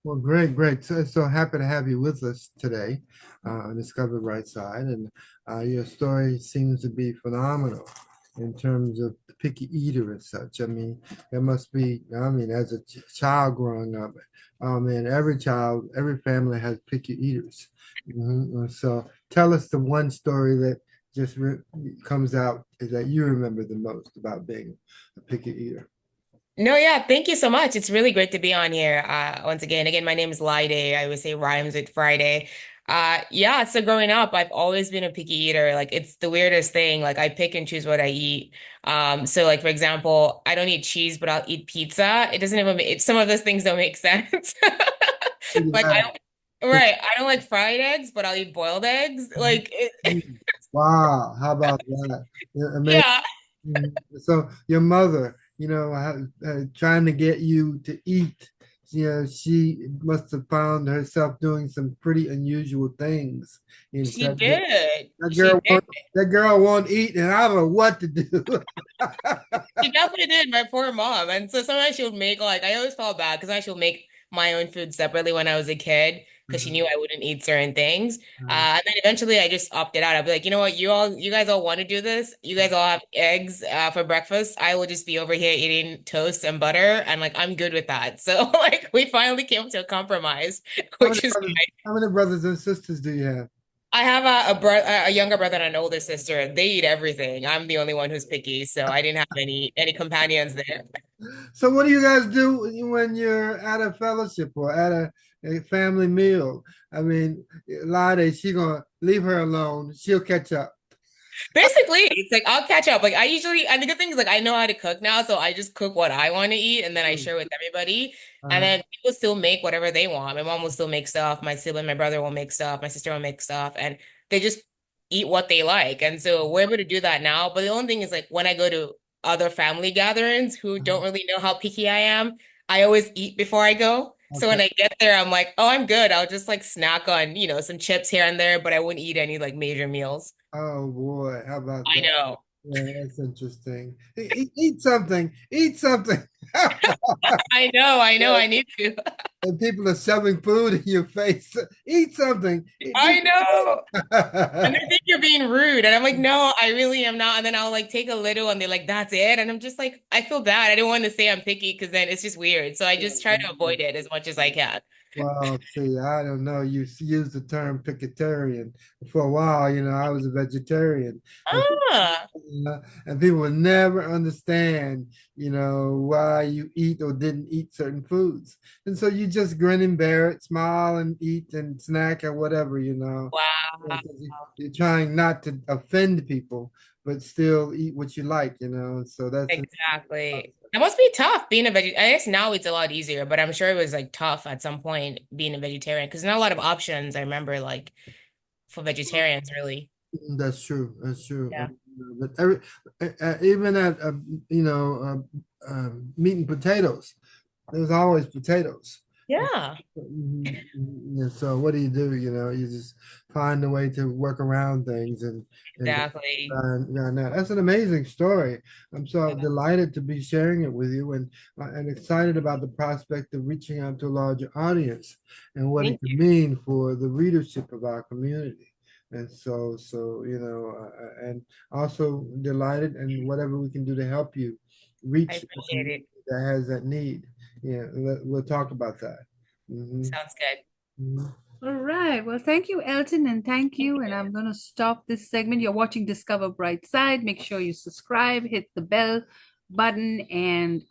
Well, great, great. So happy to have you with us today on Discover Brightside. And your story seems to be phenomenal in terms of the picky eater and such. I mean, there must be, I mean, as a child growing up, and every child, every family has picky eaters. So tell us the one story that just comes out that you remember the most about being a picky eater. No, yeah, thank you so much. It's really great to be on here. Once again, my name is Laide. I would say rhymes with Friday. Yeah, so growing up, I've always been a picky eater. Like it's the weirdest thing. Like I pick and choose what I eat. So like for example, I don't eat cheese, but I'll eat pizza. It doesn't even some of those things don't make sense. Like I Yeah. don't, right, I don't like fried eggs, but I'll eat boiled eggs. Like Wow, how about that? Yeah, amazing. yeah. So your mother, trying to get you to eat, she must have found herself doing some pretty unusual things. In She such did. that She girl did. won't, that girl won't eat, and I don't know what to do. She definitely did, my poor mom. And so sometimes she would make like I always felt bad because I she would make my own food separately when I was a kid because she knew I wouldn't eat certain things. And then eventually I just opted out. I'd be like, you know what, you guys all want to do this. You guys all have eggs for breakfast. I will just be over here eating toast and butter, and like I'm good with that. So like we finally came to a compromise, which is How many brothers and sisters do you have? I have a younger brother and an older sister. They eat everything. I'm the only one who's picky, so I didn't have any companions there. So what do you guys do when you're at a fellowship or at a family meal? I mean, Lade, she gonna leave her alone. She'll catch up. Basically, it's like I'll catch up. Like I usually, and the good thing is like I know how to cook now, so I just cook what I want to eat and then I share with everybody. And Uh, then people still make whatever they want. My mom will still make stuff, my sibling, my brother will make stuff, my sister will make stuff, and they just eat what they like. And so we're able to do that now. But the only thing is like when I go to other family gatherings who don't really know how picky I am, I always eat before I go. So okay. when I get there, I'm like, oh, I'm good. I'll just like snack on, some chips here and there, but I wouldn't eat any like major meals. Oh boy, how about I that? know. Yeah, that's interesting. Eat something. Eat something. I know, I need to. And people are shoving food in your face. Eat something. I know. And they think you're being rude. And I'm like, no, I really am not. And then I'll like take a little and they're like, that's it. And I'm just like, I feel bad. I don't want to say I'm picky because then it's just weird. So I just try to avoid it as much as I can. Well, see, I don't know. You used the term Pickytarian for a while. I was a vegetarian, and Ah, and people would never understand, why you eat or didn't eat certain foods. And so you just grin and bear it, smile and eat and snack or whatever. wow. Because you're trying not to offend people, but still eat what you like. So that's Exactly. That must be tough being a vegetarian. I guess now it's a lot easier, but I'm sure it was like tough at some point being a vegetarian because not a lot of options. I remember like for vegetarians, really. That's true. That's true. Yeah. But even at meat and potatoes, there's always potatoes. Yeah. And so what do? You just find a way to work around things and Exactly. that's an amazing story. I'm so delighted to be sharing it with you and excited about the prospect of reaching out to a larger audience and what it Thank can you. mean for the readership of our community. And and also delighted and whatever we can do to help you I reach the appreciate community it. that has that need. Yeah, we'll talk about that. Mhm, Sounds good. mhm. All right. Well, thank you, Elton, and thank Thank you. And you. I'm going to stop this segment. You're watching Discover Brightside. Make sure you subscribe, hit the bell button, and